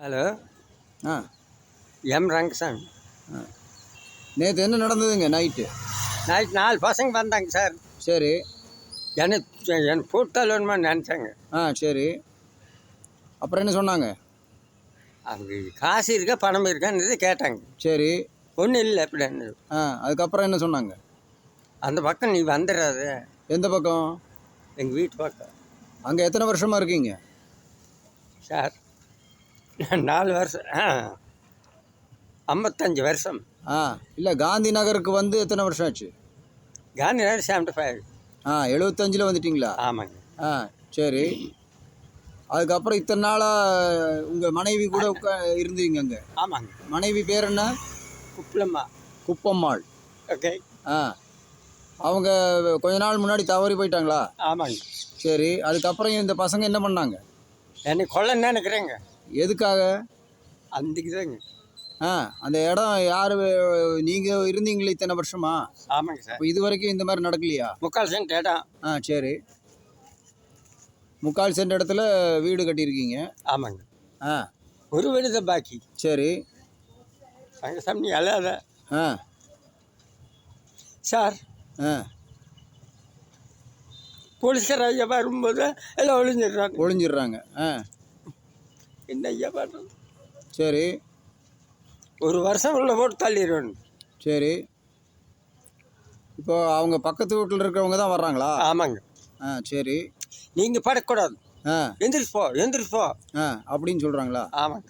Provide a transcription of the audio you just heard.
Hello. ஆ M Rangasamy. ஆ நேற்று என்ன நடந்ததுங்க night? Night 4 பசங்க வந்தாங்க சார். சரி. எனக்கு ஃபுட்பால் வேணுமா நினச்சாங்க. சரி. அப்புறம் என்ன சொன்னாங்க? அவங்க காசு இருக்கா பணம் இருக்கான்னு கேட்டாங்க. சரி. ஒன்றும் இல்லை அப்படின்னு. அதுக்கப்புறம் என்ன சொன்னாங்க? அந்த பக்கம் நீ வந்துடாத. எந்த பக்கம்? எங்கள் வீட்டு பக்கம். அங்கே எத்தனை வருஷமாக இருக்கீங்க சார் 4 வருஷம் 55 வருஷம். இல்லை, காந்தி நகருக்கு வந்து எத்தனை வருஷம் ஆச்சு? காந்தி நகர் 75. 75 வந்துட்டிங்களா? ஆமாங்க. சரி. அதுக்கப்புறம் இத்தனை நாளாக உங்கள் மனைவி கூட இருந்தீங்க அங்கே? ஆமாங்க. மனைவி பேர் என்ன? குப்பலம்மா. குப்பம்மாள். ஓகே. அவங்க கொஞ்ச நாள் முன்னாடி தவறி போயிட்டாங்களா? ஆமாங்க. சரி. அதுக்கப்புறம் இந்த பசங்க என்ன பண்ணாங்க? என்னை கொல்ல நினைக்கிறேங்க. எதுக்காக? அன்றைக்கு தாங்க. அந்த இடம் யார்? நீங்கள் இருந்தீங்களே இத்தனை வருஷமா? ஆமாங்க சார். இப்போ இது வரைக்கும் இந்த மாதிரி நடக்கலையா? 3/4 சென்ட் இடம். சரி. 3/4 சென்ட் இடத்துல வீடு கட்டியிருக்கீங்க? ஆமாங்க. ஆ ஒரு வீடு தான் பாக்கி. சரி. சங்கசாமி அல்லாத ஆ சார். போலீஸ்கார ஐயா வரும்போது எல்லாம் ஒளிஞ்சிடுறாங்க. என்ன ஐயா பண்ணுறது? சரி. ஒரு வருஷம் உள்ள போட்டு தள்ளிடுவேன். சரி. இப்போ அவங்க பக்கத்து வீட்டில் இருக்கிறவங்க தான் வர்றாங்களா? ஆமாங்க. சரி. நீங்கள் படக்கூடாது, எந்திரிச்சு போ அப்படின்னு சொல்கிறாங்களா? ஆமாங்க.